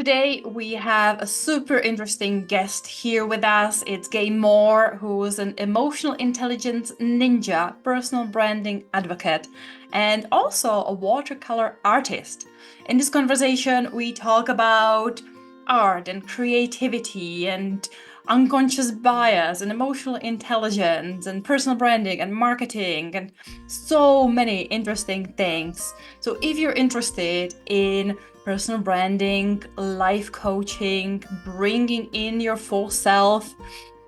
Today we have a super interesting guest here with us. It's Gaye Moore, who is an emotional intelligence ninja, personal branding advocate, and also a watercolor artist. In this conversation, we talk about art and creativity and unconscious bias and emotional intelligence and personal branding and marketing and so many interesting things. So if you're interested in personal branding, life coaching, bringing in your full self,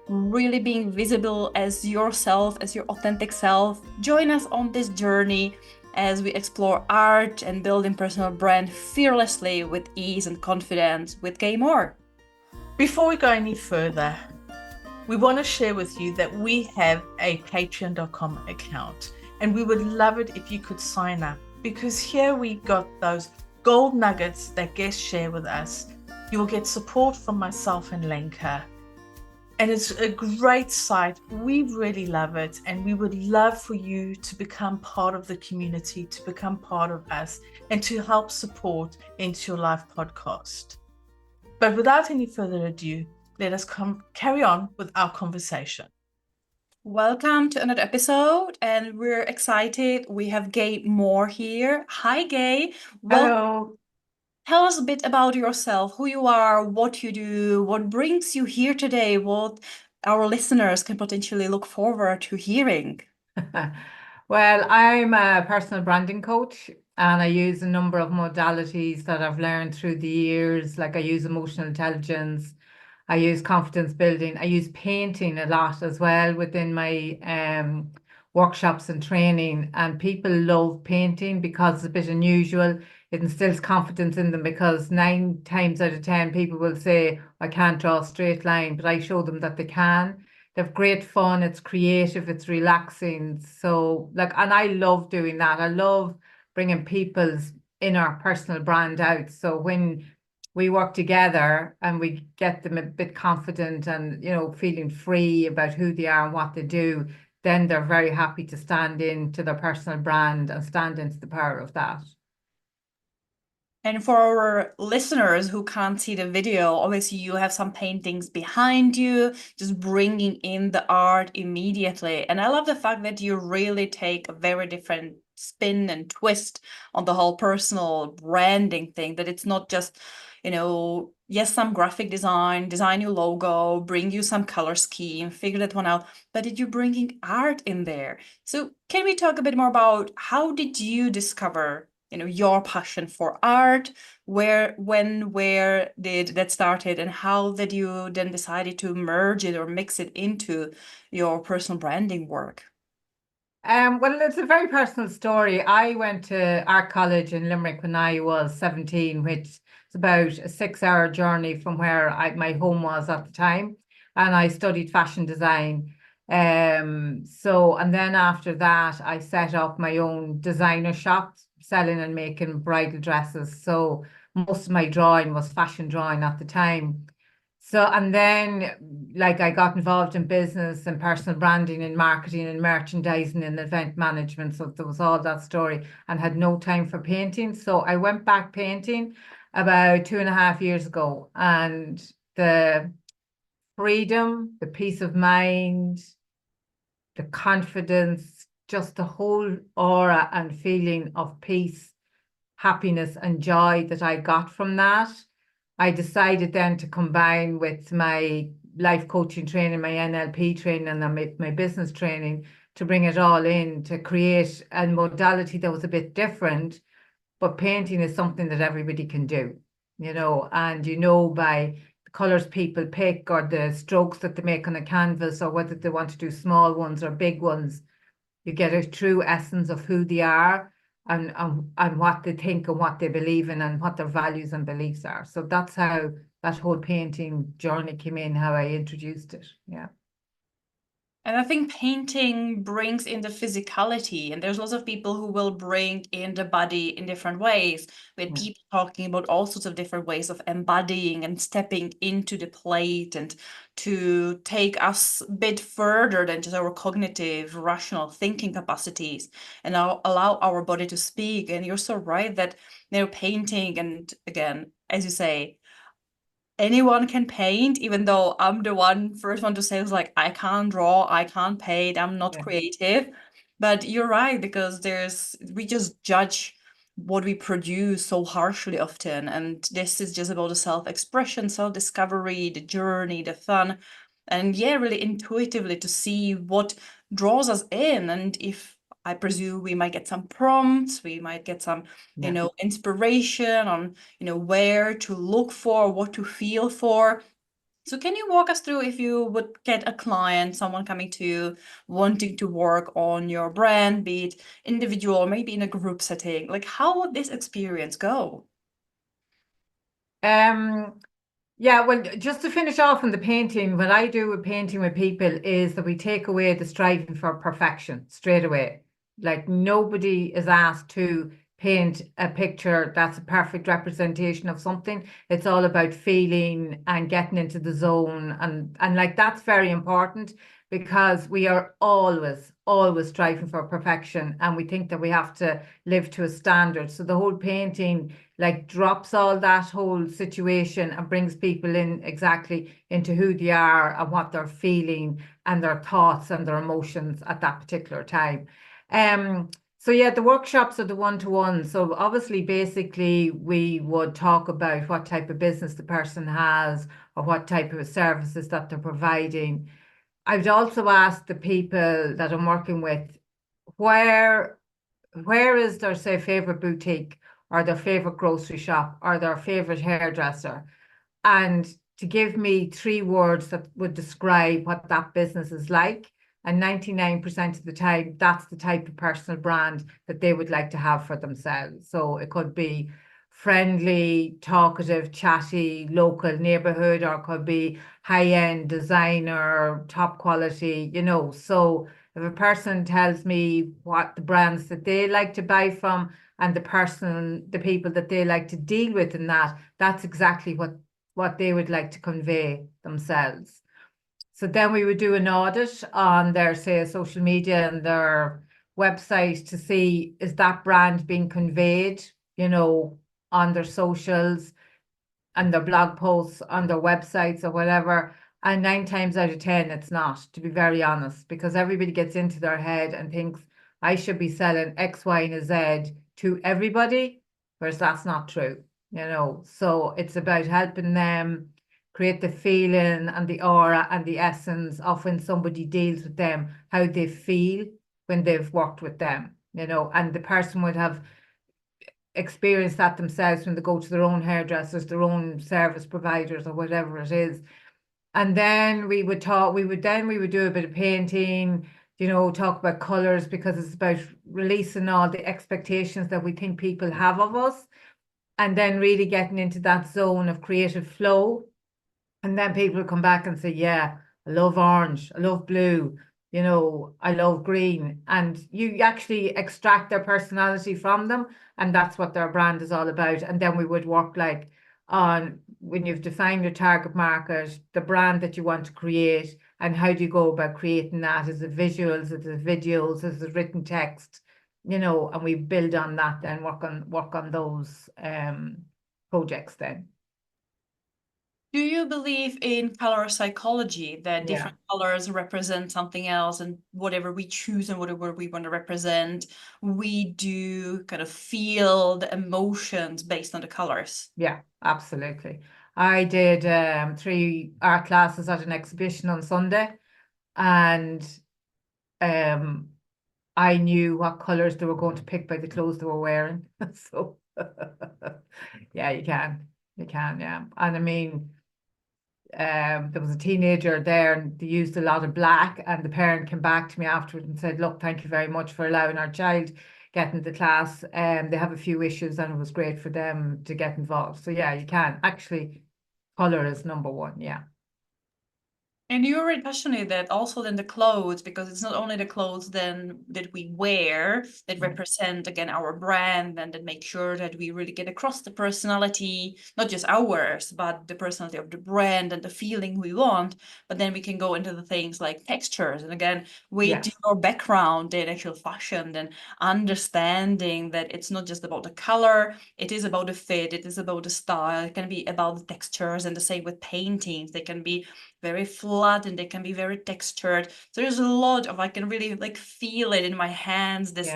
really being visible as yourself, as your authentic self, join us on this journey as we explore art and building personal brand fearlessly with ease and confidence with Gaye Moore. Before we go any further, we want to share with you that we have a patreon.com account and we would love it if you could sign up, because here we got those gold nuggets that guests share with us. You will get support from myself and Lenka, and it's a great site. We really love it, and we would love for you to become part of the community, to become part of us, and to help support Into Your Life podcast. But without any further ado, let us carry on with our conversation. Welcome to another episode, and we're excited. We have Gaye Moore here. Hi, Gaye. Hello. Tell us a bit about yourself, who you are, what you do, what brings you here today, what our listeners can potentially look forward to hearing. Well, I'm a personal branding coach and I use a number of modalities that I've learned through the years. Like I use emotional intelligence, I use confidence building, I use painting a lot as well within my workshops and training. And people love painting because it's a bit unusual. It instills confidence in them because 9 times out of 10 people will say, I can't draw a straight line, but I show them that they can. They have great fun, it's creative, it's relaxing. So and I love doing that. I love bringing people's inner personal brand out. So when we work together and we get them a bit confident and, feeling free about who they are and what they do, then they're very happy to stand into their personal brand and stand into the power of that. And for our listeners who can't see the video, obviously you have some paintings behind you, just bringing in the art immediately. And I love the fact that you really take a very different spin and twist on the whole personal branding thing, that it's not just, yes, some graphic design your logo, bring you some color scheme, figure that one out, but did you bringing art in there? So can we talk a bit more about how did you discover your passion for art, where did that started, and how did you then decided to merge it or mix it into your personal branding work? Well, it's a very personal story. I went to art college in Limerick when I was 17, which is about a 6-hour journey from where my home was at the time. And I studied fashion design. And then after that, I set up my own designer shop, selling and making bridal dresses. So most of my drawing was fashion drawing at the time. So, and then I got involved in business and personal branding and marketing and merchandising and event management. So there was all that story and had no time for painting. So I went back painting about 2.5 years ago, and the freedom, the peace of mind, the confidence, just the whole aura and feeling of peace, happiness and joy that I got from that, I decided then to combine with my life coaching training, my NLP training, and my business training to bring it all in to create a modality that was a bit different. But painting is something that everybody can do, and by the colors people pick or the strokes that they make on a canvas, or whether they want to do small ones or big ones, you get a true essence of who they are and what they think and what they believe in and what their values and beliefs are. So that's how that whole painting journey came in, how I introduced it. Yeah. And I think painting brings in the physicality, and there's lots of people who will bring in the body in different ways, with people talking about all sorts of different ways of embodying and stepping into the plate and to take us a bit further than just our cognitive, rational thinking capacities and allow our body to speak. And you're so right that, painting, and again, as you say, anyone can paint, even though I'm the first one to say was like, I can't draw, I can't paint, I'm not creative. But you're right, because we just judge what we produce so harshly often. And this is just about the self-expression, self-discovery, the journey, the fun. And yeah, really intuitively to see what draws us in. And if I presume we might get some prompts, we might get some, inspiration on, where to look for, what to feel for. So can you walk us through, if you would get a client, someone coming to you wanting to work on your brand, be it individual or maybe in a group setting, like how would this experience go? Yeah, well, just to finish off on the painting, what I do with painting with people is that we take away the striving for perfection straight away. Like nobody is asked to paint a picture that's a perfect representation of something. It's all about feeling and getting into the zone, and like that's very important because we are always striving for perfection, and we think that we have to live to a standard. So the whole painting like drops all that whole situation and brings people in exactly into who they are and what they're feeling and their thoughts and their emotions at that particular time. So yeah, the workshops are the one-to-one. So obviously, basically, we would talk about what type of business the person has or what type of services that they're providing. I would also ask the people that I'm working with, where where is their, say, favorite boutique or their favorite grocery shop or their favorite hairdresser? And to give me three words that would describe what that business is like. And 99% of the time, that's the type of personal brand that they would like to have for themselves. So it could be friendly, talkative, chatty, local neighborhood, or it could be high-end designer, top quality, So if a person tells me what the brands that they like to buy from and the people that they like to deal with in that, that's exactly what they would like to convey themselves. So then we would do an audit on their, say, social media and their website to see, is that brand being conveyed, on their socials and their blog posts on their websites or whatever. And 9 times out of 10, it's not, to be very honest, because everybody gets into their head and thinks I should be selling X, Y, and Z to everybody, whereas that's not true, So it's about helping them create the feeling and the aura and the essence of when somebody deals with them, how they feel when they've worked with them, and the person would have experience that themselves when they go to their own hairdressers, their own service providers, or whatever it is. And then we would do a bit of painting, talk about colors, because it's about releasing all the expectations that we think people have of us, and then really getting into that zone of creative flow. And then people come back and say, yeah, I love orange, I love blue, I love green. And you actually extract their personality from them. And that's what their brand is all about. And then we would work like on, when you've defined your target market, the brand that you want to create, and how do you go about creating that? Is it visuals, is it videos, is it written text? And we build on that, then work on those projects then. Do you believe in color psychology, that Yeah. different colors represent something else, and whatever we choose and whatever we want to represent, we do kind of feel the emotions based on the colors? Yeah, absolutely. I did 3 art classes at an exhibition on Sunday, and um, I knew what colors they were going to pick by the clothes they were wearing. So, yeah, you can, yeah. And I mean, there was a teenager there, and they used a lot of black, and the parent came back to me afterwards and said, look, thank you very much for allowing our child get into the class. They have a few issues, and it was great for them to get involved. So yeah, you can. Actually, color is number one, yeah. And you already touched on it, that also then the clothes, because it's not only the clothes then that we wear that represent again our brand and that make sure that we really get across the personality, not just ours, but the personality of the brand and the feeling we want. But then we can go into the things like textures. And again, we do our background in actual fashion and understanding that it's not just about the color, it is about the fit, it is about the style, it can be about the textures, and the same with paintings. They can be very flat and they can be very textured. So there's a lot of, I can really like feel it in my hands, this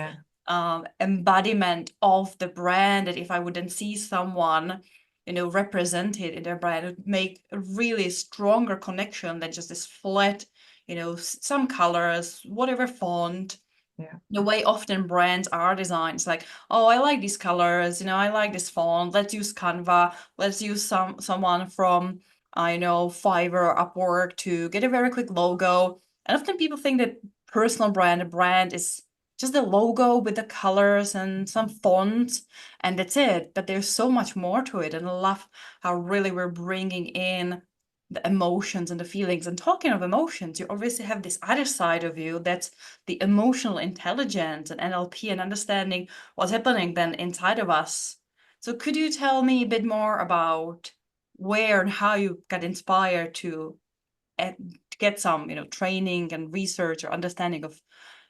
embodiment of the brand, that if I would then see someone, you know, represented in their brand, it would make a really stronger connection than just this flat, you know, some colors, whatever font. The way often brands are designed, it's like, oh, I like these colors, you know, I like this font, let's use Canva, let's use someone from, I know, Fiverr or Upwork to get a very quick logo. And often people think that a brand is just the logo with the colors and some fonts, and that's it. But there's so much more to it. And I love how really we're bringing in the emotions and the feelings. And talking of emotions, you obviously have this other side of you that's the emotional intelligence and NLP and understanding what's happening then inside of us. So could you tell me a bit more about where and how you got inspired to get some, you know, training and research or understanding of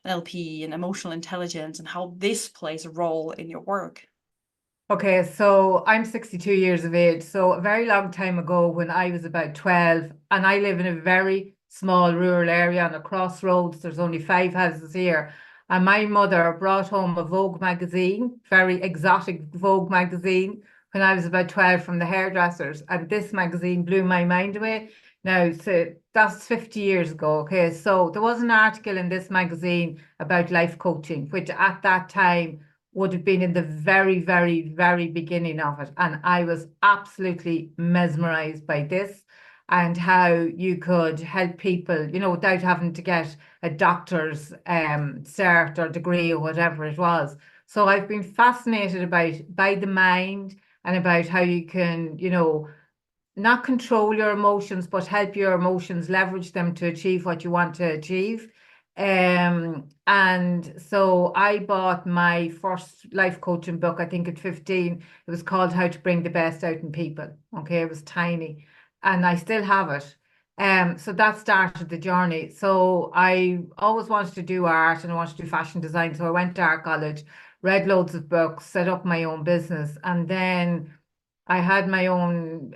NLP and emotional intelligence and how this plays a role in your work? Okay, so I'm 62 years of age. So a very long time ago when I was about 12, and I live in a very small rural area on a crossroads. There's only 5 houses here. And my mother brought home a Vogue magazine, very exotic Vogue magazine, when I was about 12 from the hairdressers. And this magazine blew my mind away. Now, so that's 50 years ago. Okay, so there was an article in this magazine about life coaching, which at that time would have been in the very, very, very beginning of it. And I was absolutely mesmerized by this and how you could help people, you know, without having to get a doctor's cert or degree or whatever it was. So I've been fascinated by the mind and about how you can, you know, not control your emotions, but help your emotions, leverage them to achieve what you want to achieve. And so I bought my first life coaching book, I think at 15. It was called How to Bring the Best Out in People. Okay, it was tiny, and I still have it. So that started the journey. So I always wanted to do art and I wanted to do fashion design. So I went to art college, read loads of books, set up my own business, and then I had my own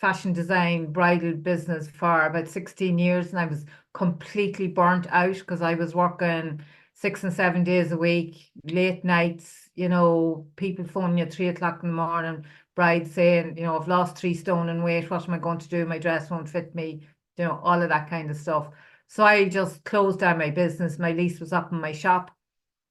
fashion design bridal business for about 16 years, and I was completely burnt out because I was working 6 and 7 days a week, late nights, you know, people phoning you at 3 o'clock in the morning, brides saying, you know, I've lost 3 stone in weight, what am I going to do? My dress won't fit me, you know, all of that kind of stuff. So I just closed down my business. My lease was up in my shop,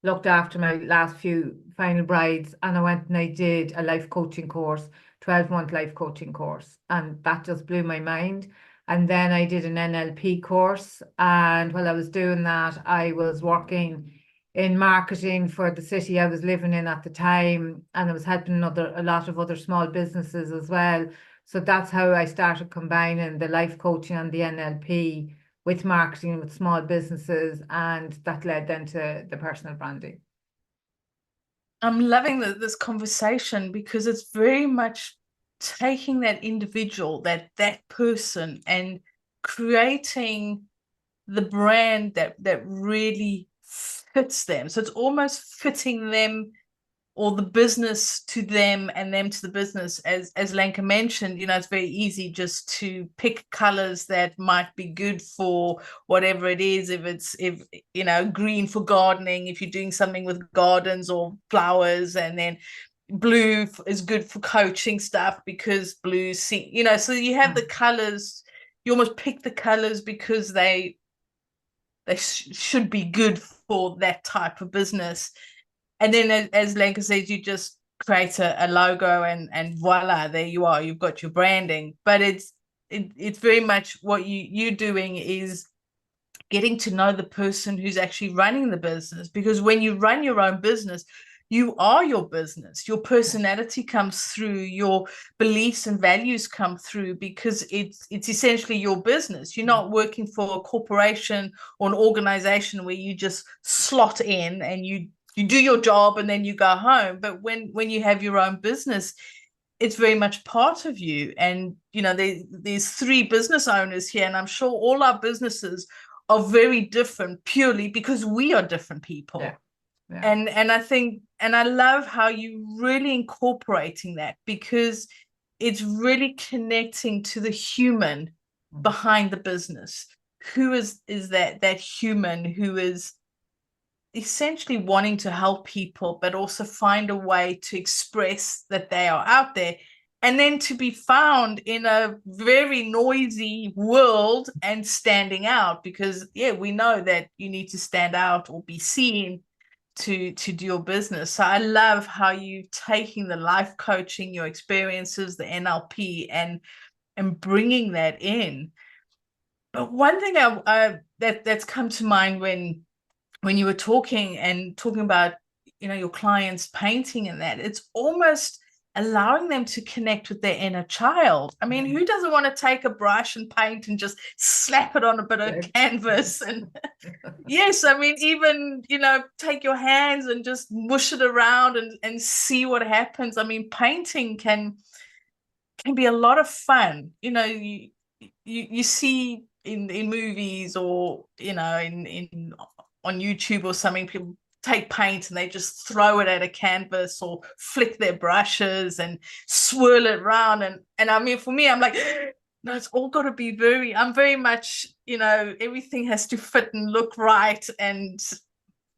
looked after my last few final brides, and I went and I did a life coaching course, 12-month life coaching course, and that just blew my mind. And then I did an NLP course, and while I was doing that, I was working in marketing for the city I was living in at the time, and I was helping a lot of other small businesses as well. So that's how I started combining the life coaching and the NLP with marketing with small businesses, and that led then to the personal branding. I'm loving this conversation because it's very much taking that individual, that person, and creating the brand that really fits them. So it's almost fitting them, or the business to them and them to the business. As Lenka mentioned, you know, it's very easy just to pick colors that might be good for whatever it is. If you know, green for gardening, if you're doing something with gardens or flowers, and then blue is good for coaching stuff because blue see, you know, so you have the colors, you almost pick the colors because they should be good for that type of business. And then, as Lenka says, you just create a logo, and voila, there you are. You've got your branding. But it's very much what you're doing is getting to know the person who's actually running the business. Because when you run your own business, you are your business. Your personality comes through, your beliefs and values come through, because it's essentially your business. You're not working for a corporation or an organization where you just slot in and you do your job and then you go home. But when you have your own business, it's very much part of you. And there's three business owners here, and I'm sure all our businesses are very different purely because we are different people. Yeah. Yeah. And I think, and I love how you really incorporating that, because it's really connecting to the human behind the business. Who is that human who is essentially wanting to help people, but also find a way to express that they are out there, and then to be found in a very noisy world and standing out, because we know that you need to stand out or be seen to do your business. So I love how you taking the life coaching, your experiences, the NLP, and bringing that in. But one thing that's come to mind when you were talking about your clients painting and that, it's almost allowing them to connect with their inner child. I mean, who doesn't want to take a brush and paint and just slap it on a bit of canvas? And yes, I mean, even take your hands and just mush it around and see what happens. I mean, painting can be a lot of fun. You see in movies, or in on YouTube or something, people take paint and they just throw it at a canvas or flick their brushes and swirl it around. And I mean, for me, I'm like, no, it's all got to be I'm very much, everything has to fit and look right and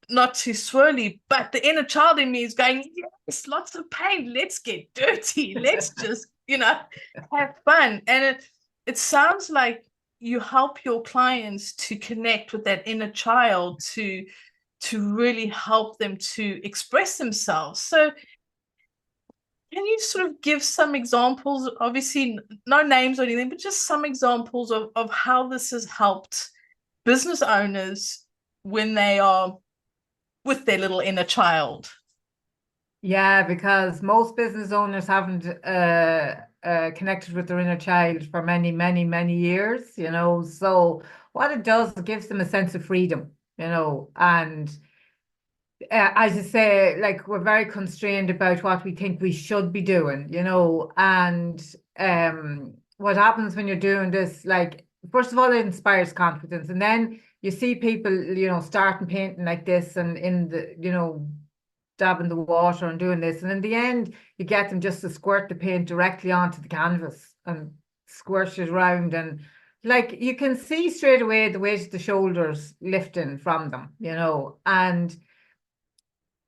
not too swirly. But the inner child in me is going, yes, lots of paint. Let's get dirty. Let's just, have fun. And it sounds like you help your clients to connect with that inner child, to really help them to express themselves. So can you sort of give some examples, obviously no names or anything, but just some examples of how this has helped business owners when they are with their little inner child? Yeah, because most business owners haven't connected with their inner child for many, many, many years, So what it does, it gives them a sense of freedom, and as you say, like, we're very constrained about what we think we should be doing, and what happens when you're doing this, like, first of all, it inspires confidence, and then you see people, starting painting like this and in the, dabbing the water and doing this. And in the end, you get them just to squirt the paint directly onto the canvas and squirt it around. And like, you can see straight away the weight of the shoulders lifting from them, and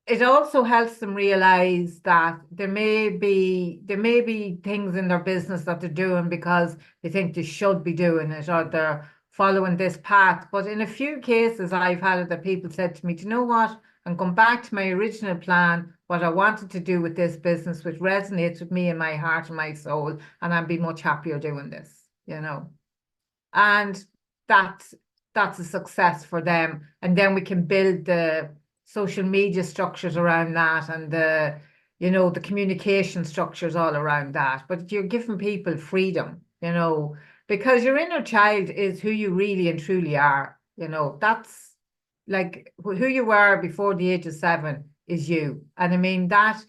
it also helps them realize that there may be things in their business that they're doing because they think they should be doing it, or they're following this path. But in a few cases, I've had it that people said to me, do you know what? I'm going back to my original plan, what I wanted to do with this business, which resonates with me and my heart and my soul, and I'd be much happier doing this, And that's a success for them. And then we can build the social media structures around that, and the communication structures all around that. But you're giving people freedom, because your inner child is who you really and truly are. That's like who you were before the age of 7 is you. And I mean, that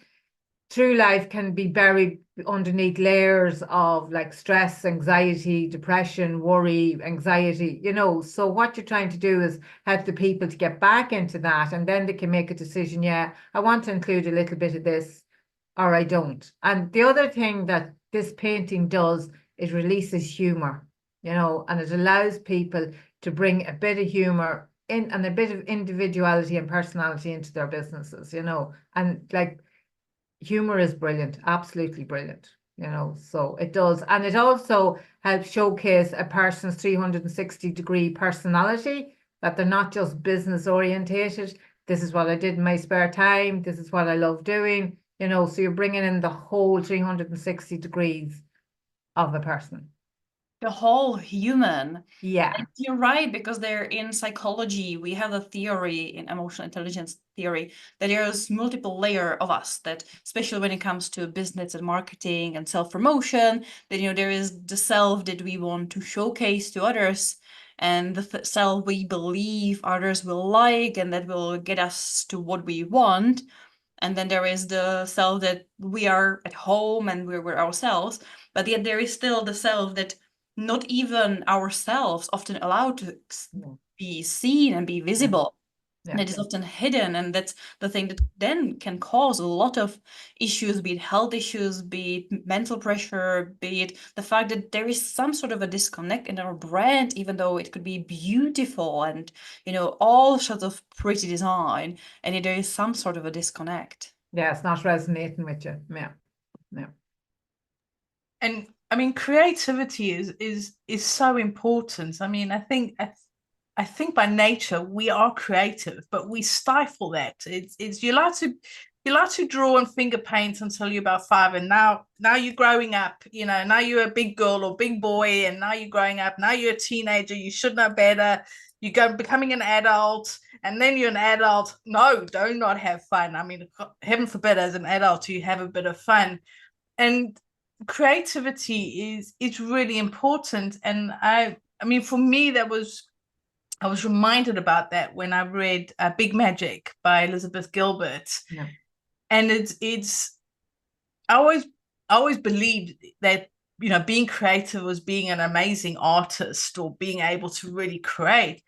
true life can be buried underneath layers of like stress, anxiety, depression, worry, anxiety, So what you're trying to do is help the people to get back into that, and then they can make a decision. Yeah, I want to include a little bit of this, or I don't. And the other thing that this painting does, it releases humor, and it allows people to bring a bit of humor in and a bit of individuality and personality into their businesses, and like, humor is brilliant, absolutely brilliant, so it does. And it also helps showcase a person's 360-degree personality, that they're not just business orientated. This is what I did in my spare time. This is what I love doing, so you're bringing in the whole 360 degrees of a person. the whole human. Yeah. And you're right, because they're in psychology. We have a theory in emotional intelligence theory that there's multiple layer of us, that especially when it comes to business and marketing and self-promotion, that there is the self that we want to showcase to others, and the self we believe others will like and that will get us to what we want. And then there is the self that we are at home and we're ourselves, but yet there is still the self that not even ourselves often allowed to be seen and be visible. Yeah. And it is often hidden, and that's the thing that then can cause a lot of issues, be it health issues, be it mental pressure, be it the fact that there is some sort of a disconnect in our brand, even though it could be beautiful and all sorts of pretty design, and there is some sort of a disconnect. Yeah, it's not resonating with you. Yeah. Yeah. And I mean, creativity is so important. I mean, I think by nature we are creative, but we stifle that. It's you like to draw and finger paint until you're about 5, and now you're growing up. Now you're a big girl or big boy, and now you're growing up. Now you're a teenager. You should know better. You go becoming an adult, and then you're an adult. No, do not have fun. I mean, heaven forbid, as an adult, you have a bit of fun. And creativity is really important. And I mean, for me, I was reminded about that when I read Big Magic by Elizabeth Gilbert. Yeah. And it's I always believed that being creative was being an amazing artist or being able to really create.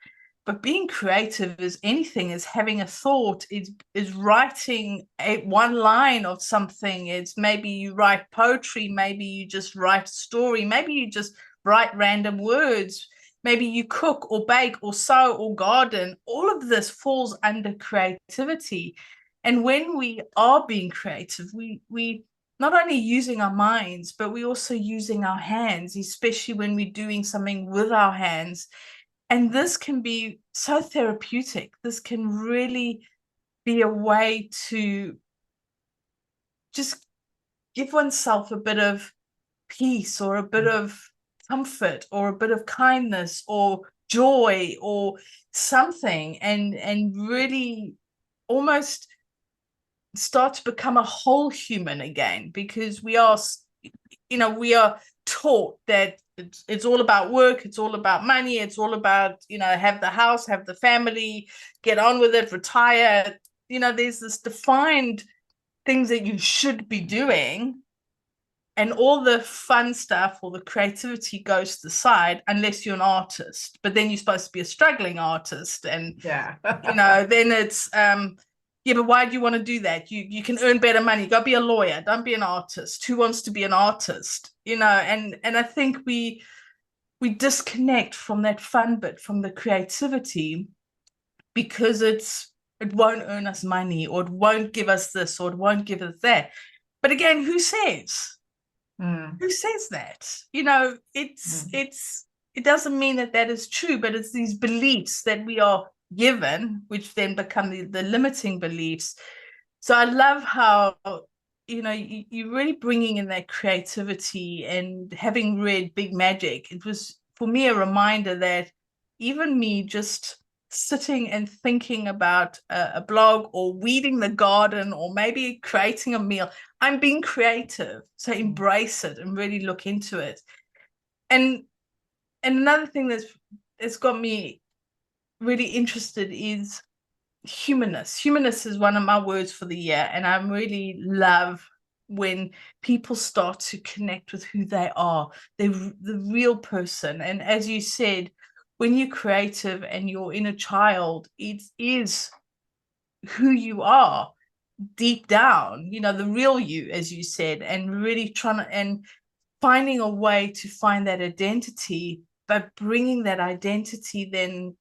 But being creative is anything, is having a thought, is writing one line of something. It's maybe you write poetry, maybe you just write a story, maybe you just write random words, maybe you cook or bake or sew or garden. All of this falls under creativity. And when we are being creative, we not only using our minds, but we also using our hands, especially when we're doing something with our hands. And this can be so therapeutic. This can really be a way to just give oneself a bit of peace or a bit of comfort or a bit of kindness or joy or something, and really almost start to become a whole human again, because we are taught that it's all about work, it's all about money, it's all about have the house, have the family, get on with it, retire. There's this defined things that you should be doing, and all the fun stuff or the creativity goes to the side unless you're an artist. But then you're supposed to be a struggling artist, and Yeah. then it's yeah, but why do you want to do that? You can earn better money. Go be a lawyer. Don't be an artist. Who wants to be an artist? And I think we disconnect from that fun bit, from the creativity, because it won't earn us money, or it won't give us this, or it won't give us that. But again, who says? Who says that? It doesn't mean that is true, but it's these beliefs that we are given, which then become the limiting beliefs. So I love how you're really bringing in that creativity. And having read Big Magic, it was for me a reminder that even me just sitting and thinking about a blog or weeding the garden or maybe creating a meal, I'm being creative. So embrace it and really look into it. And another thing that's got me really interested is humanness. Humanness is one of my words for the year, and I really love when people start to connect with who they are, the real person. And as you said, when you're creative and you're inner child, it is who you are deep down, the real you, as you said, and really trying to, and finding a way to find that identity, but bringing that identity then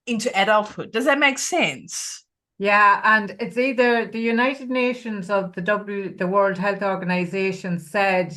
into adulthood. Does that make sense? Yeah, and it's either the United Nations of the World Health Organization said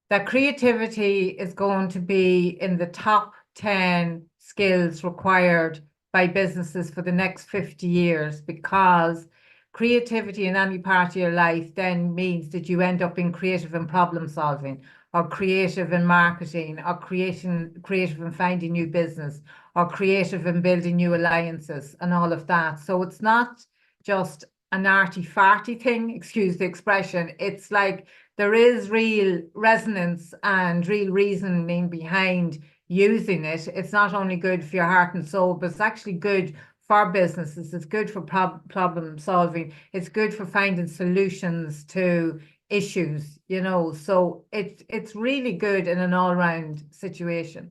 that creativity is going to be in the top 10 skills required by businesses for the next 50 years, because creativity in any part of your life then means that you end up being creative in problem solving, or creative in marketing, or creative in finding new business, or creative in building new alliances and all of that. So it's not just an arty-farty thing, excuse the expression. It's like there is real resonance and real reasoning behind using it. It's not only good for your heart and soul, but it's actually good for businesses. It's good for problem solving. It's good for finding solutions to issues, you know. So it's really good in an all-round situation.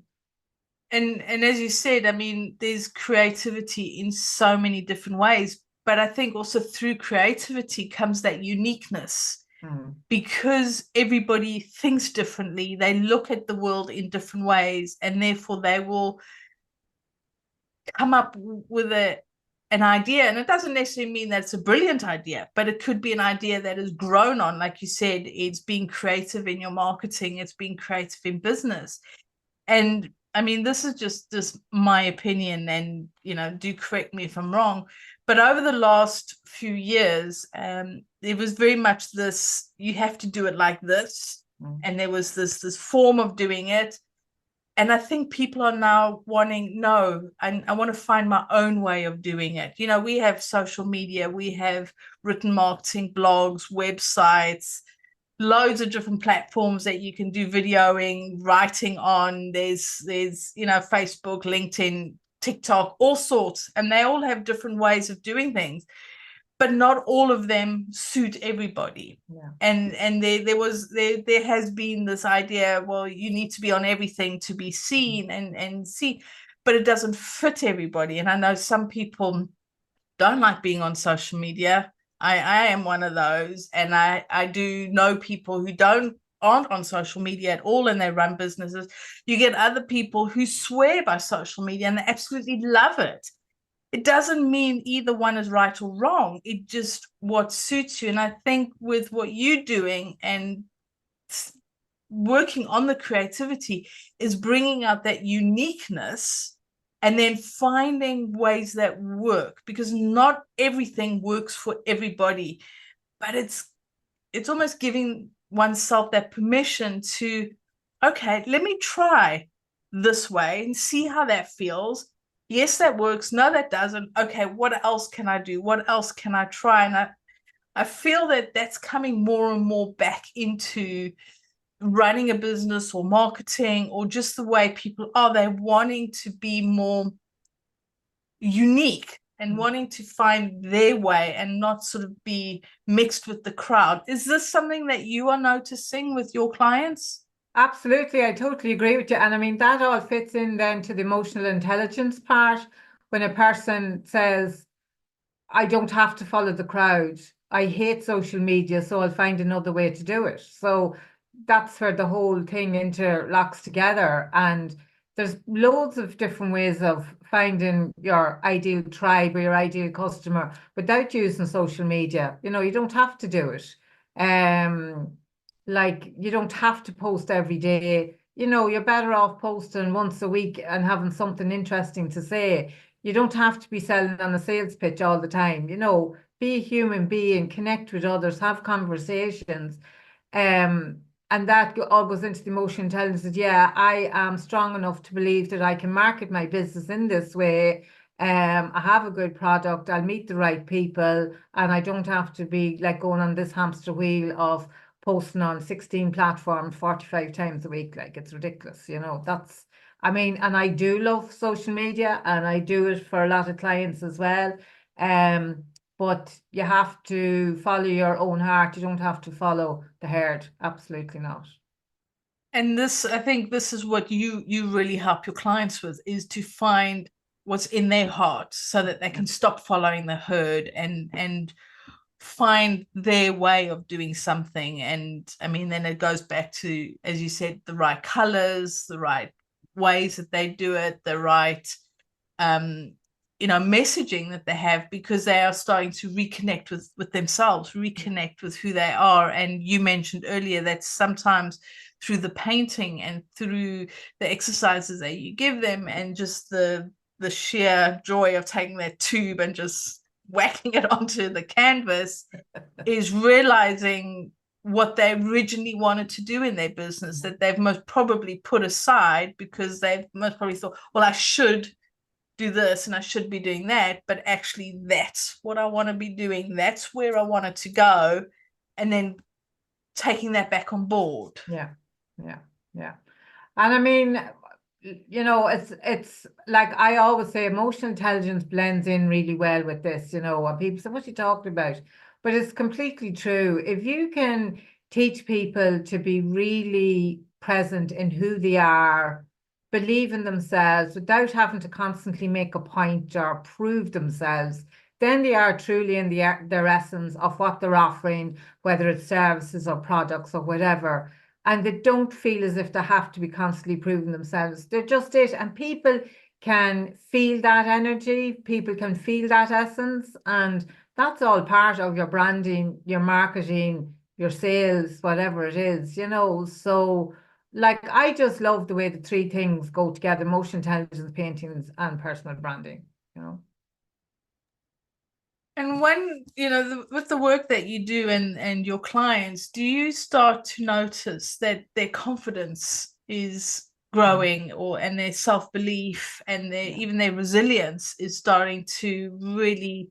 And as you said, I mean, there's creativity in so many different ways, but I think also through creativity comes that uniqueness. Because everybody thinks differently, they look at the world in different ways, and therefore they will come up with an idea. And it doesn't necessarily mean that it's a brilliant idea, but it could be an idea that has grown on, like you said, it's being creative in your marketing, it's being creative in business. And I mean, this is just my opinion, and, you know, do correct me if I'm wrong, but over the last few years, there was very much this, you have to do it like this. And there was this form of doing it. And I think people are now wanting, no, I want to find my own way of doing it. You know, we have social media, we have written marketing, blogs, websites, loads of different platforms that you can do videoing, writing on. There's you know, Facebook, LinkedIn, TikTok, all sorts, and they all have different ways of doing things, but not all of them suit everybody. Yeah. And there has been this idea, well, you need to be on everything to be seen and see, but it doesn't fit everybody. And I know some people don't like being on social media. I am one of those, and I do know people who aren't on social media at all, and they run businesses. You get other people who swear by social media and they absolutely love it. It doesn't mean either one is right or wrong. It just what suits you. And I think with what you're doing and working on the creativity is bringing out that uniqueness and then finding ways that work, because not everything works for everybody, but it's almost giving oneself that permission to, okay, let me try this way and see how that feels. Yes, that works. No, that doesn't. Okay, what else can I do? What else can I try? And I feel that that's coming more and more back into running a business or marketing, or just the way people are. They're wanting to be more unique and wanting to find their way and not sort of be mixed with the crowd. Is this something that you are noticing with your clients? Absolutely, I totally agree with you. And I mean, that all fits in then to the emotional intelligence part. When a person says, I don't have to follow the crowd. I hate social media, so I'll find another way to do it. So that's where the whole thing interlocks together. And there's loads of different ways of finding your ideal tribe or your ideal customer without using social media. You know, you don't have to do it. Like, you don't have to post every day. You know, you're better off posting once a week and having something interesting to say. You don't have to be selling on a sales pitch all the time. You know, be a human being, connect with others, have conversations. And that all goes into the emotional intelligence that, yeah, I am strong enough to believe that I can market my business in this way. I have a good product, I'll meet the right people, and I don't have to be like going on this hamster wheel of posting on 16 platforms 45 times a week. Like, it's ridiculous, you know. That's, I mean, and I do love social media, and I do it for a lot of clients as well. But you have to follow your own heart. You don't have to follow the herd. Absolutely not. And this, I think this is what you really help your clients with, is to find what's in their heart so that they can stop following the herd and find their way of doing something. And I mean, then it goes back to, as you said, the right colors, the right ways that they do it, the right you know, messaging that they have, because they are starting to reconnect with themselves, reconnect with who they are. And you mentioned earlier that sometimes through the painting and through the exercises that you give them, and just the sheer joy of taking that tube and just whacking it onto the canvas is realizing what they originally wanted to do in their business that they've most probably put aside because they've most probably thought, well, I should do this and I should be doing that, but actually that's what I want to be doing. That's where I want it to go. And then taking that back on board. Yeah, yeah, yeah. And I mean, it's like I always say, emotional intelligence blends in really well with this, when people say, what are you talking about? But it's completely true. If you can teach people to be really present in who they are, believe in themselves without having to constantly make a point or prove themselves, then they are truly in their essence of what they're offering, whether it's services or products or whatever, and they don't feel as if they have to be constantly proving themselves. They're just it. And people can feel that energy, people can feel that essence, and that's all part of your branding, your marketing, your sales, whatever it is, So, like, I just love the way the three things go together: emotional intelligence, paintings, and personal branding. And when, with the work that you do and your clients, do you start to notice that their confidence is growing and their self-belief and even their resilience is starting to really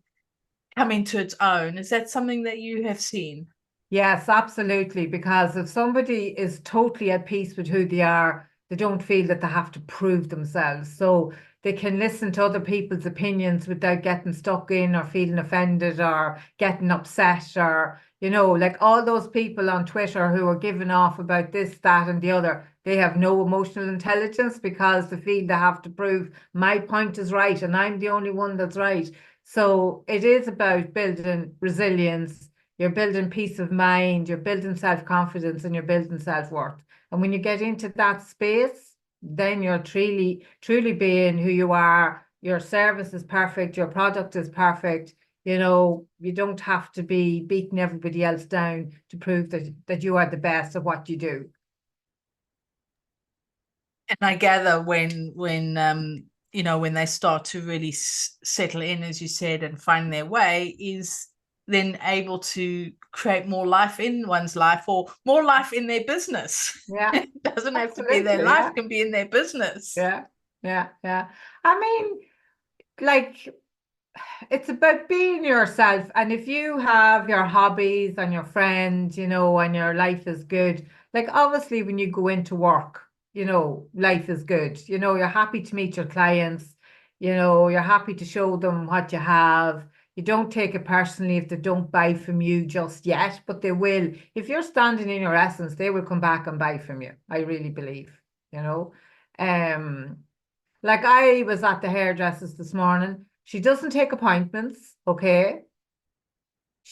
come into its own? Is that something that you have seen? Yes, absolutely. Because if somebody is totally at peace with who they are, they don't feel that they have to prove themselves. So they can listen to other people's opinions without getting stuck in or feeling offended or getting upset, or, like all those people on Twitter who are giving off about this, that, and the other. They have no emotional intelligence because they feel they have to prove my point is right and I'm the only one that's right. So it is about building resilience, you're building peace of mind, you're building self-confidence, and you're building self-worth. And when you get into that space, then you're truly being who you are. Your service is perfect, your product is perfect. You don't have to be beating everybody else down to prove that you are the best at what you do. And I gather when they start to really settle in, as you said, and find their way, is then able to create more life in one's life or more life in their business. Yeah, It doesn't have to be their absolutely. life, Yeah, can be in their business. yeah, yeah, yeah. I mean, like, it's about being yourself. And if you have your hobbies and your friends, and your life is good, like obviously when you go into work, life is good. You're happy to meet your clients, you're happy to show them what you have. You don't take it personally if they don't buy from you just yet, but they will. If you're standing in your essence, they will come back and buy from you. I really believe, you know. Um, like I was at the hairdresser's this morning. She doesn't take appointments, okay?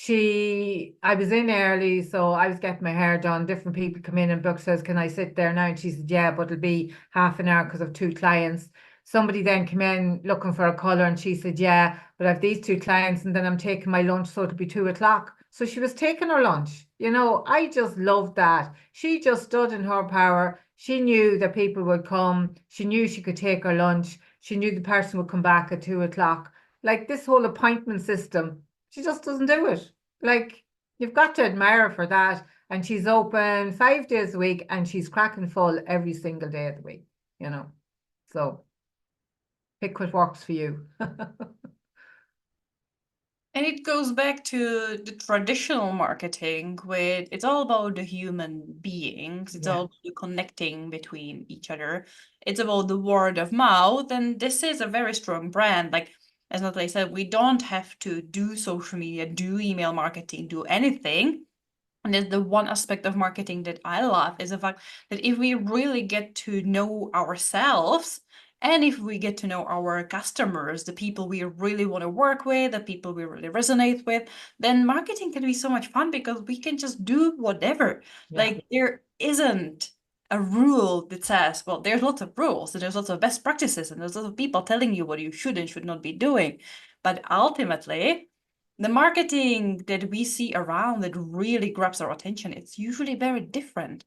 I was in early, so I was getting my hair done. Different people come in and book, says, can I sit there now? And she said, yeah, but it'll be half an hour because I've two clients. Somebody then came in looking for a colour and she said, yeah, but I have these two clients and then I'm taking my lunch, so it'll be 2 o'clock. So she was taking her lunch. I just loved that. She just stood in her power. She knew that people would come. She knew she could take her lunch. She knew the person would come back at 2 o'clock. Like this whole appointment system, she just doesn't do it. Like, you've got to admire her for that. And she's open 5 days a week and she's cracking full every single day of the week. So pick what works for you. And it goes back to the traditional marketing, where it's all about the human beings. It's Yeah. all about the connecting between each other. It's about the word of mouth. And this is a very strong brand. Like, as Natalie said, we don't have to do social media, do email marketing, do anything. And there's the one aspect of marketing that I love is the fact that if we really get to know ourselves, and if we get to know our customers, the people we really want to work with, the people we really resonate with, then marketing can be so much fun because we can just do whatever. Yeah. Like there isn't a rule that says, well, there's lots of rules and there's lots of best practices and there's lots of people telling you what you should and should not be doing. But ultimately, the marketing that we see around that really grabs our attention, it's usually very different.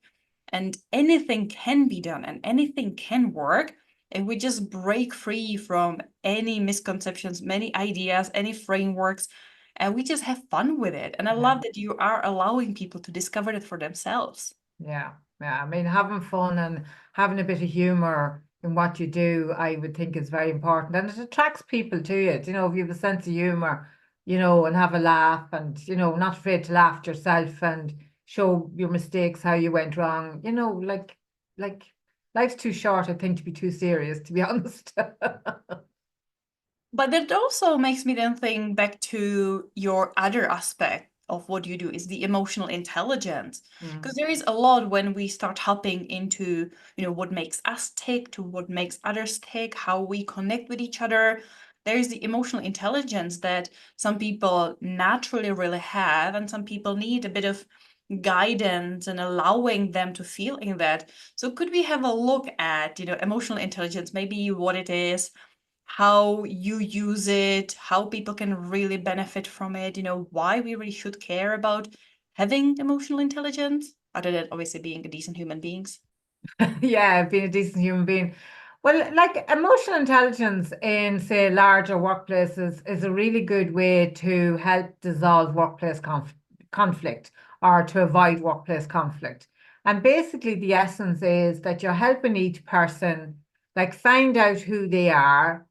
And anything can be done and anything can work and we just break free from any misconceptions, many ideas, any frameworks, and we just have fun with it. And I love that you are allowing people to discover it for themselves. Yeah, yeah. I mean, having fun and having a bit of humor in what you do, I would think is very important. And it attracts people to you. You know, if you have a sense of humor, you know, and have a laugh and, you know, not afraid to laugh at yourself and show your mistakes, how you went wrong, you know, like life's too short, I think, to be too serious, to be honest. But that also makes me then think back to your other aspect of what you do is the emotional intelligence. Because there is a lot when we start hopping into, what makes us tick to what makes others tick, how we connect with each other. There's the emotional intelligence that some people naturally really have, and some people need a bit of guidance and allowing them to feel in that. So could we have a look at, emotional intelligence, maybe what it is, how you use it, how people can really benefit from it, why we really should care about having emotional intelligence, other than obviously being a decent human beings? Yeah, being a decent human being. Well, like emotional intelligence in, say, larger workplaces is a really good way to help dissolve workplace conflict or to avoid workplace conflict. And basically, the essence is that you're helping each person, like, find out who they are,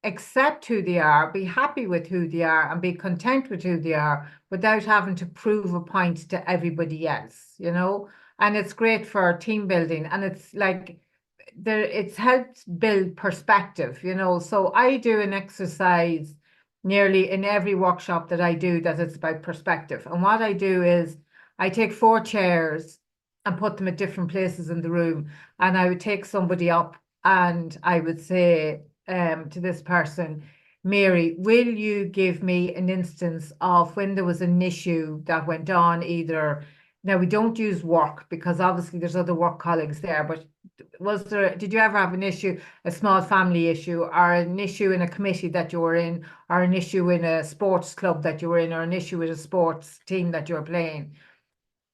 accept who they are, be happy with who they are, and be content with who they are without having to prove a point to everybody else, you know? And it's great for team building. And it's like it's helped build perspective, you know. So I do an exercise nearly in every workshop that I do that it's about perspective. And what I do is I take 4 chairs and put them at different places in the room. And I would take somebody up and I would say, to this person, Mary, will you give me an instance of when there was an issue that went on either? Now, we don't use work because obviously there's other work colleagues there, but did you ever have an issue, a small family issue, or an issue in a committee that you were in, or an issue in a sports club that you were in, or an issue with a sports team that you were playing?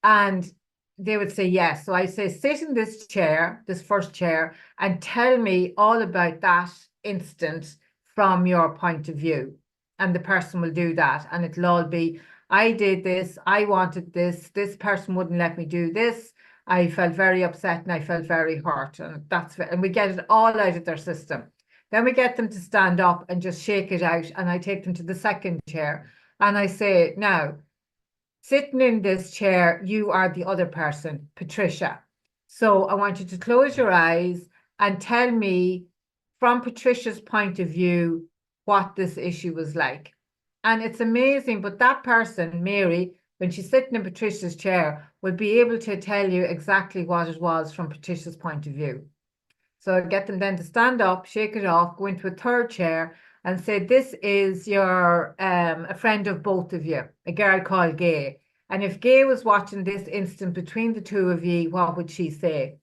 And they would say yes. So I say, sit in this chair, this first chair, and tell me all about that instant from your point of view. And the person will do that. And it'll all be, I did this, I wanted this person wouldn't let me do this. I felt very upset and I felt very hurt. And we get it all out of their system. Then we get them to stand up and just shake it out. And I take them to the second chair. And I say, now, sitting in this chair, you are the other person, Patricia. So I want you to close your eyes and tell me from Patricia's point of view what this issue was like. And it's amazing, but that person, Mary, when she's sitting in Patricia's chair, will be able to tell you exactly what it was from Patricia's point of view. So I get them then to stand up, shake it off, go into a third chair and say, this is your a friend of both of you, a girl called Gaye. And if Gaye was watching this instant between the two of you, what would she say?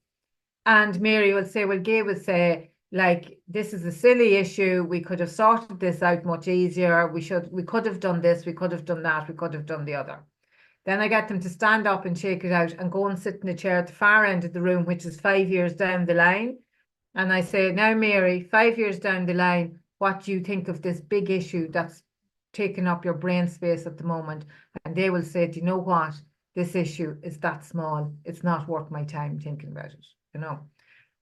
And Mary will say, well, Gaye would say, like, this is a silly issue. We could have sorted this out much easier. We could have done this, we could have done that, we could have done the other. Then I get them to stand up and shake it out and go and sit in a chair at the far end of the room, which is 5 years down the line. And I say, now, Mary, 5 years down the line, what do you think of this big issue that's taking up your brain space at the moment? And they will say, do you know what? This issue is that small. It's not worth my time thinking about it, you know?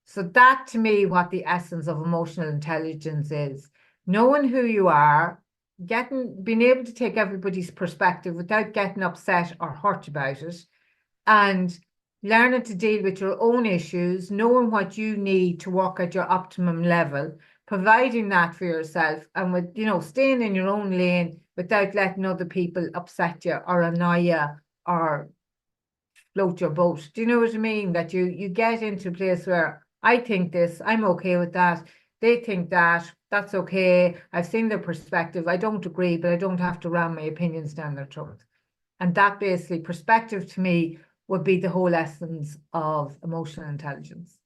So that to me, what the essence of emotional intelligence is, knowing who you are, being able to take everybody's perspective without getting upset or hurt about it, and learning to deal with your own issues, knowing what you need to work at your optimum level, providing that for yourself, and with, staying in your own lane without letting other people upset you or annoy you or float your boat. Do you know what I mean? That you get into a place where I think this, I'm okay with that. They think that, that's okay. I've seen their perspective. I don't agree, but I don't have to ram my opinions down their throat. And that basically perspective to me would be the whole essence of emotional intelligence.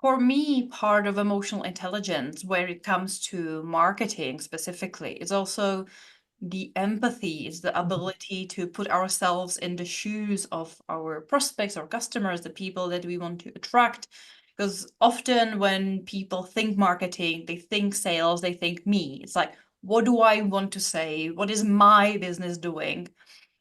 For me, part of emotional intelligence, where it comes to marketing specifically, is also the empathy, is the ability to put ourselves in the shoes of our prospects, our customers, the people that we want to attract. Because often when people think marketing, they think sales, they think me. It's like, what do I want to say? What is my business doing?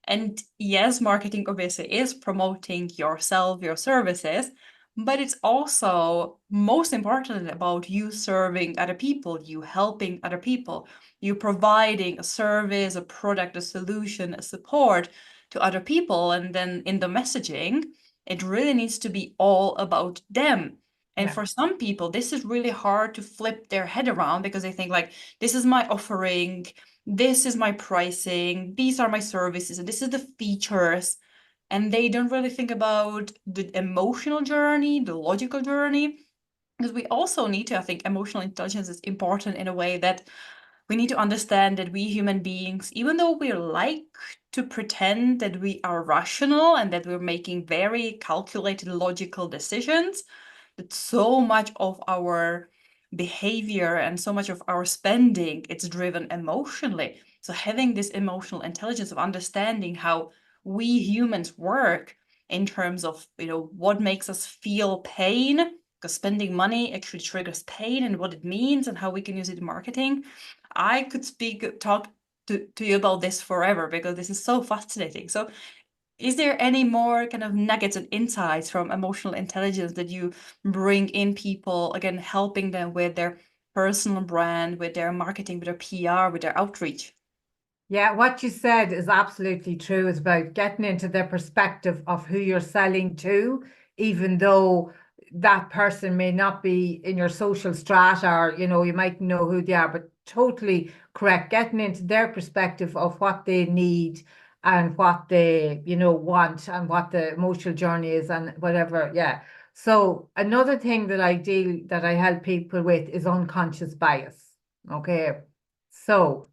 And yes, marketing obviously is promoting yourself, your services, but it's also most importantly about you serving other people, you helping other people, you providing a service, a product, a solution, a support to other people. And then in the messaging, it really needs to be all about them. And Yeah. for some people, this is really hard to flip their head around because they think like, this is my offering, this is my pricing, these are my services, and this is the features. And they don't really think about the emotional journey, the logical journey. Because we also need to, I think, emotional intelligence is important in a way that we need to understand that we human beings, even though we like to pretend that we are rational and that we're making very calculated, logical decisions, that so much of our behavior and so much of our spending it's driven emotionally. So having this emotional intelligence of understanding how we humans work in terms of what makes us feel pain, because spending money actually triggers pain and what it means and how we can use it in marketing. I could talk to you about this forever because this is so fascinating. So is there any more kind of nuggets and insights from emotional intelligence that you bring in people, again, helping them with their personal brand, with their marketing, with their PR, with their outreach? Yeah, what you said is absolutely true. It's about getting into the perspective of who you're selling to, even though that person may not be in your social strata, or you might know who they are, but totally correct. Getting into their perspective of what they need and what they, want and what the emotional journey is and whatever. Yeah. So another thing that I help people with is unconscious bias. Okay. So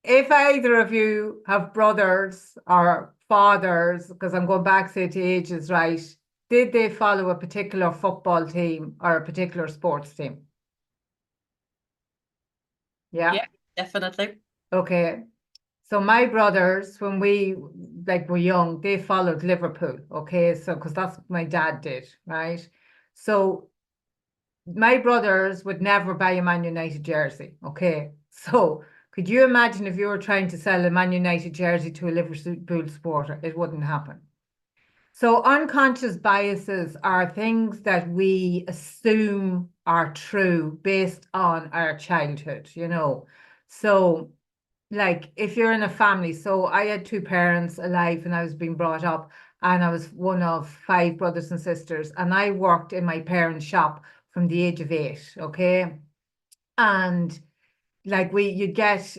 if either of you have brothers or fathers, because I'm going back, say, to ages, right? Did they follow a particular football team or a particular sports team? Yeah. Yeah, definitely. Okay. So my brothers, when we were young, they followed Liverpool. Okay. So because that's what my dad did, right? So my brothers would never buy a Man United jersey. Okay. So could you imagine if you were trying to sell a Man United jersey to a Liverpool supporter? It wouldn't happen. So unconscious biases are things that we assume are true based on our childhood. So like if you're in a family, so I had two parents alive and I was being brought up, and I was one of five brothers and sisters, and I worked in my parents' shop from the age of 8, okay? And like you'd get,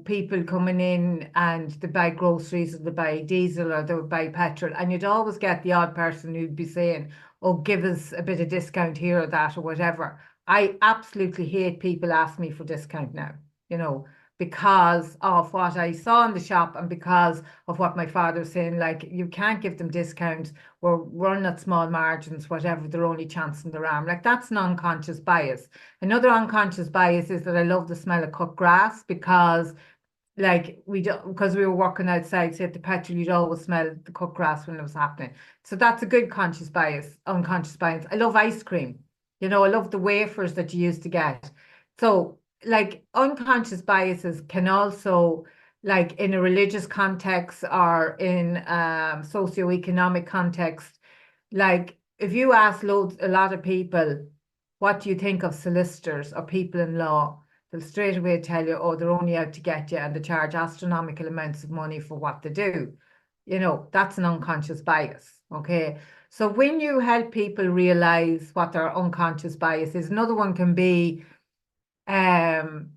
people coming in and they buy groceries or they buy diesel or they would buy petrol, and you'd always get the odd person who'd be saying, oh, give us a bit of discount here or that or whatever. I absolutely hate people ask me for discount now, you know, because of what I saw in the shop and because of what my father was saying, like you can't give them discounts. We're running at small margins, whatever, they're only chancing their arm. Like that's an unconscious bias. Another unconscious bias is that I love the smell of cut grass because like we do, because we were working outside, say at the petrol, you'd always smell the cut grass when it was happening. So that's a good conscious bias, unconscious bias. I love ice cream. I love the wafers that you used to get. So like unconscious biases can also, like in a religious context or in socioeconomic context, like if you ask a lot of people, what do you think of solicitors or people in law? They'll straight away tell you, oh, they're only out to get you and they charge astronomical amounts of money for what they do. That's an unconscious bias. Okay. So when you help people realize what their unconscious bias is, another one can be um,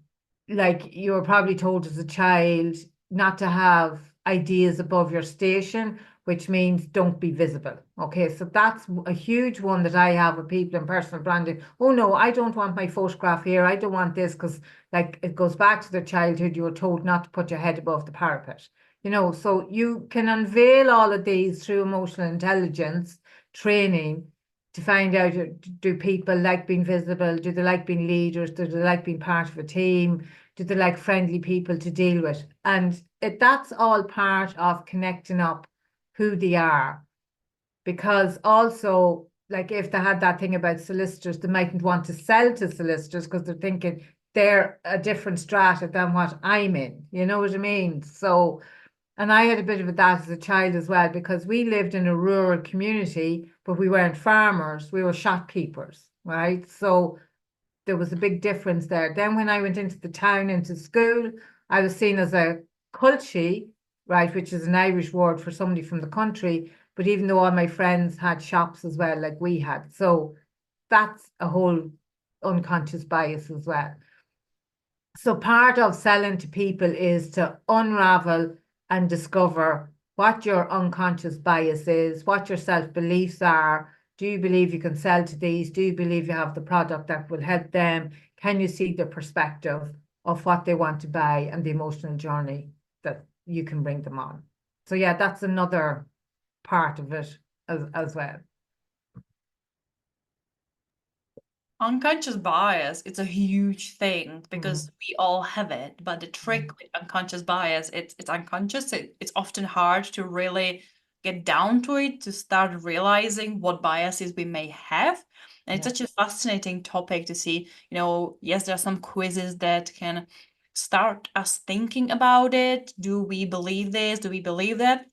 like you were probably told as a child not to have ideas above your station, which means don't be visible. Okay, so that's a huge one that I have with people in personal branding. Oh no, I don't want my photograph here. I don't want this because like it goes back to their childhood. You were told not to put your head above the parapet. So you can unveil all of these through emotional intelligence training to find out, do people like being visible? Do they like being leaders? Do they like being part of a team? Do they like friendly people to deal with? And that's all part of connecting up who they are. because also, like, if they had that thing about solicitors, they mightn't want to sell to solicitors because they're thinking they're a different strata than what I'm in. You know what I mean? So, and I had a bit of that as a child as well, because we lived in a rural community, but we weren't farmers, we were shopkeepers, right? So there was a big difference there. Then when I went into the town, into school, I was seen as a culchie, right, which is an Irish word for somebody from the country. But even though all my friends had shops as well, like we had, so that's a whole unconscious bias as well. So part of selling to people is to unravel and discover what your unconscious bias is, what your self-beliefs are. Do you believe you can sell to these? Do you believe you have the product that will help them? Can you see the perspective of what they want to buy and the emotional journey that you can bring them on? So yeah, that's another part of it as well. Unconscious bias, it's a huge thing because we all have it. But the trick with unconscious bias, it's unconscious. It's often hard to really get down to it, to start realizing what biases we may have. And it's such a fascinating topic to see, yes, there are some quizzes that can start us thinking about it. Do we believe this? Do we believe that?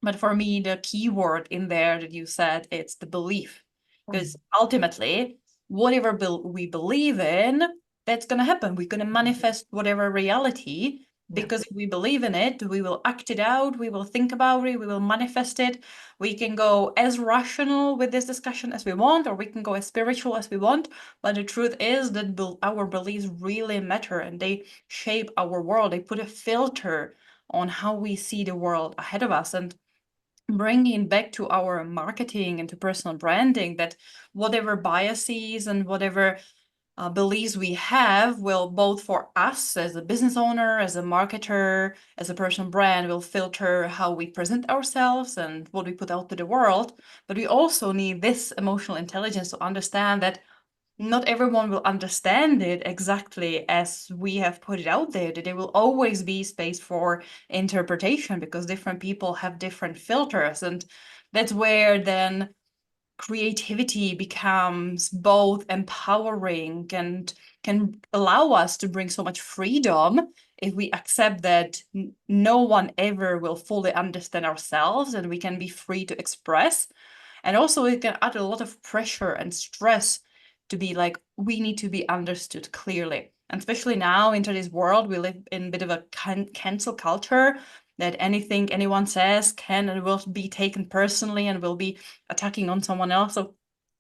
But for me, the key word in there that you said, it's the belief. Because ultimately, whatever we believe in, that's going to happen. We're going to manifest whatever reality, because if we believe in it, we will act it out, we will think about it, we will manifest it. We can go as rational with this discussion as we want, or we can go as spiritual as we want. But the truth is that our beliefs really matter, and they shape our world. They put a filter on how we see the world ahead of us. And bringing back to our marketing and to personal branding, that whatever biases and whatever beliefs we have will, both for us as a business owner, as a marketer, as a personal brand, will filter how we present ourselves and what we put out to the world. But we also need this emotional intelligence to understand that not everyone will understand it exactly as we have put it out there, that there will always be space for interpretation because different people have different filters. And that's where then creativity becomes both empowering and can allow us to bring so much freedom if we accept that no one ever will fully understand ourselves and we can be free to express. And also it can add a lot of pressure and stress to be like, we need to be understood clearly. And especially now in today's world, we live in a bit of a cancel culture, that anything anyone says can and will be taken personally and will be attacking on someone else. So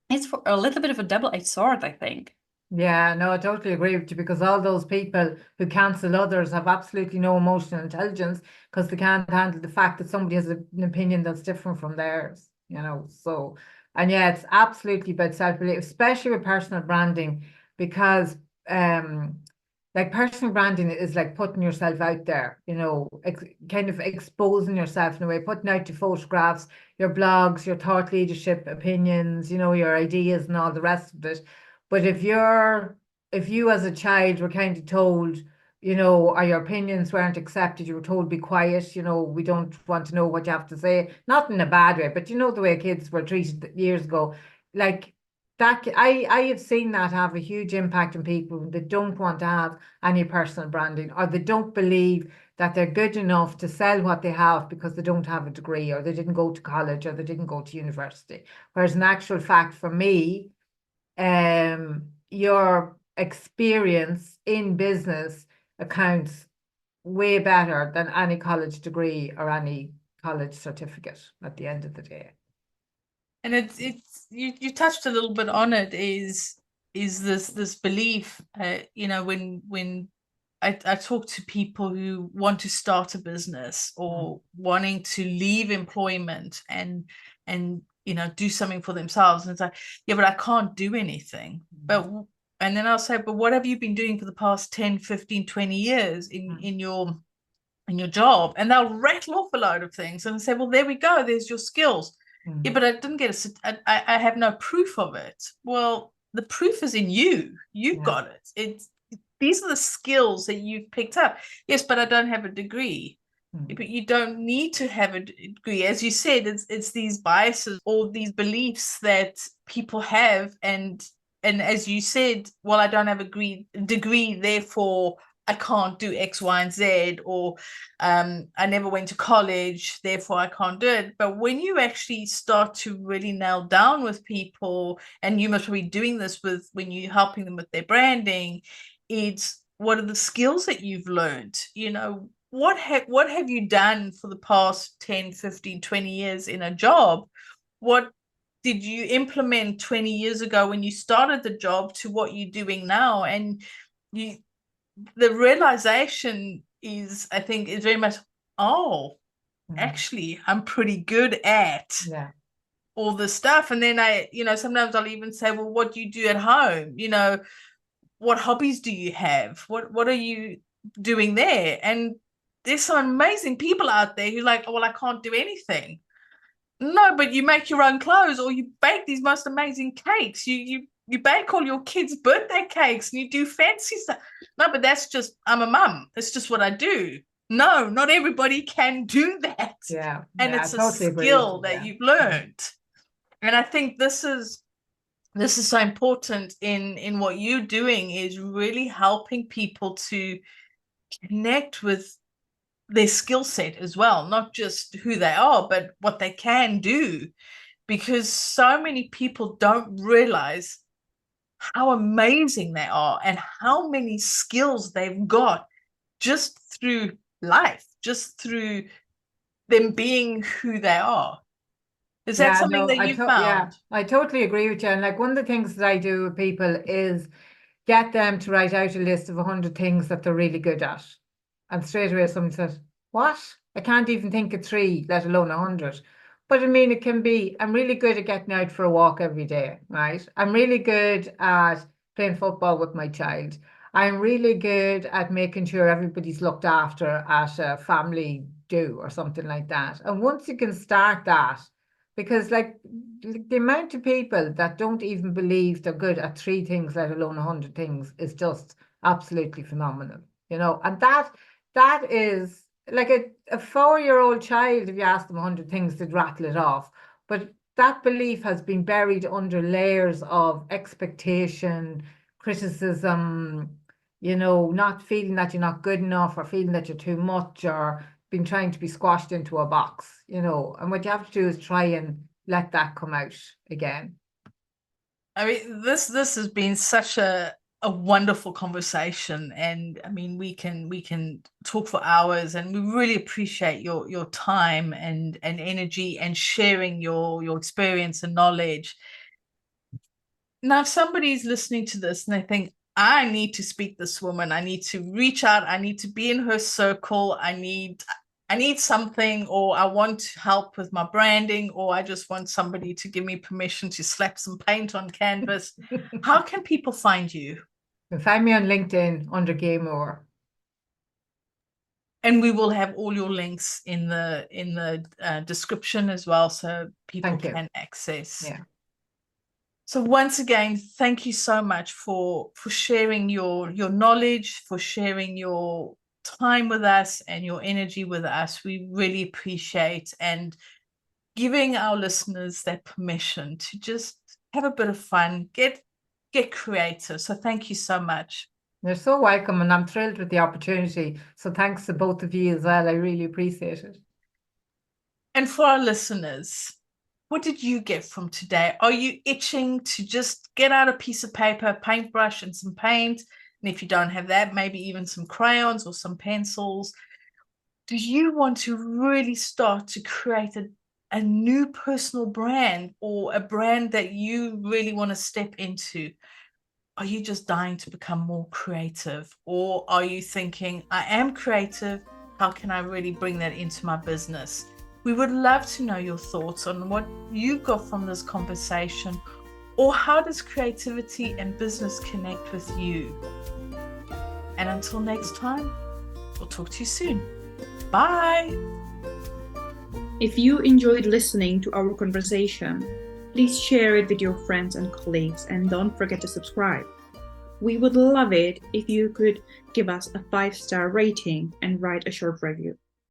it's for a little bit of a double-edged sword, I think. Yeah, no, I totally agree with you, because all those people who cancel others have absolutely no emotional intelligence because they can't handle the fact that somebody has an opinion that's different from theirs, you know. So, and yeah, it's absolutely about self-belief, especially with personal branding, because like personal branding is like putting yourself out there, you know, kind of exposing yourself in a way, putting out your photographs, your blogs, your thought leadership opinions, you know, your ideas and all the rest of it. But if you as a child were kind of told, you know, or your opinions weren't accepted, you were told be quiet, you know, we don't want to know what you have to say, not in a bad way, but you know the way kids were treated years ago, like that. I have seen that have a huge impact on people that don't want to have any personal branding, or they don't believe that they're good enough to sell what they have because they don't have a degree, or they didn't go to college, or they didn't go to university. Whereas in actual fact, for me, your experience in business accounts way better than any college degree or any college certificate at the end of the day. And it's you touched a little bit on it, is this belief, you know, when I talk to people who want to start a business or wanting to leave employment and you know, do something for themselves, and it's like, yeah, but I can't do anything. And then I'll say, but what have you been doing for the past 10, 15, 20 years in your job? And they'll rattle off a load of things and say, well, there we go, there's your skills. Yeah, but I didn't get I have no proof of it. Well, the proof is in you. You've got it. These are the skills that you've picked up. Yes, but I don't have a degree. But you don't need to have a degree. As you said, it's these biases or these beliefs that people have, and as you said, well, I don't have a degree, therefore I can't do X, Y, and Z, or I never went to college, therefore I can't do it. But when you actually start to really nail down with people, and you must be doing this with when you're helping them with their branding, it's what are the skills that you've learned? What have you done for the past 10, 15, 20 years in a job? What did you implement 20 years ago when you started the job to what you're doing now? And the realization is, I think, is very much, actually, I'm pretty good at all this stuff. And then sometimes I'll even say, well, what do you do at home? What hobbies do you have? What are you doing there? And there's some amazing people out there who like, well, I can't do anything. No, but you make your own clothes, or you bake these most amazing cakes. You bake all your kids' birthday cakes, and you do fancy stuff. No, but that's just, I'm a mum. That's just what I do. No, not everybody can do that. Yeah. And it's a skill that you've learned. And I think this is so important in what you're doing, is really helping people to connect with their skill set as well, not just who they are, but what they can do, because so many people don't realize how amazing they are and how many skills they've got just through life, just through them being who they are. Is that something that you found? Yeah, I totally agree with you. And like one of the things that I do with people is get them to write out a list of 100 things that they're really good at. And straight away someone says, what? I can't even think of 3, let alone 100. But I mean, it can be, I'm really good at getting out for a walk every day, right? I'm really good at playing football with my child. I'm really good at making sure everybody's looked after at a family do or something like that. And once you can start that, because like the amount of people that don't even believe they're good at 3 things, let alone 100 things, is just absolutely phenomenal, and that is like a 4-year-old child, if you ask them 100 things, they'd rattle it off. But that belief has been buried under layers of expectation, criticism, not feeling that you're not good enough, or feeling that you're too much, or been trying to be squashed into a box, and what you have to do is try and let that come out again. I mean, this has been such a wonderful conversation, and I mean, we can talk for hours, and we really appreciate your time and energy and sharing your experience and knowledge. Now, if somebody's listening to this and they think, I need to speak to this woman, I need to reach out, I need to be in her circle, I need something, or I want help with my branding, or I just want somebody to give me permission to slap some paint on canvas. How can people find you? You can find me on LinkedIn under Gaye Moore. And we will have all your links in the description as well, so people can access. Yeah. So once again, thank you so much for sharing your knowledge, for sharing your time with us and your energy with us. We really appreciate, and giving our listeners that permission to just have a bit of fun, get creative. So thank you so much. You're so welcome, and I'm thrilled with the opportunity. So thanks to both of you as well. I really appreciate it. And for our listeners, what did you get from today? Are you itching to just get out a piece of paper, paintbrush, and some paint? And if you don't have that, maybe even some crayons or some pencils. Do you want to really start to create a new personal brand, or a brand that you really want to step into? Are you just dying to become more creative? Or are you thinking, I am creative, how can I really bring that into my business? We would love to know your thoughts on what you got from this conversation, or how does creativity and business connect with you? And until next time, we'll talk to you soon. Bye. If you enjoyed listening to our conversation, please share it with your friends and colleagues, and don't forget to subscribe. We would love it if you could give us a 5-star rating and write a short review.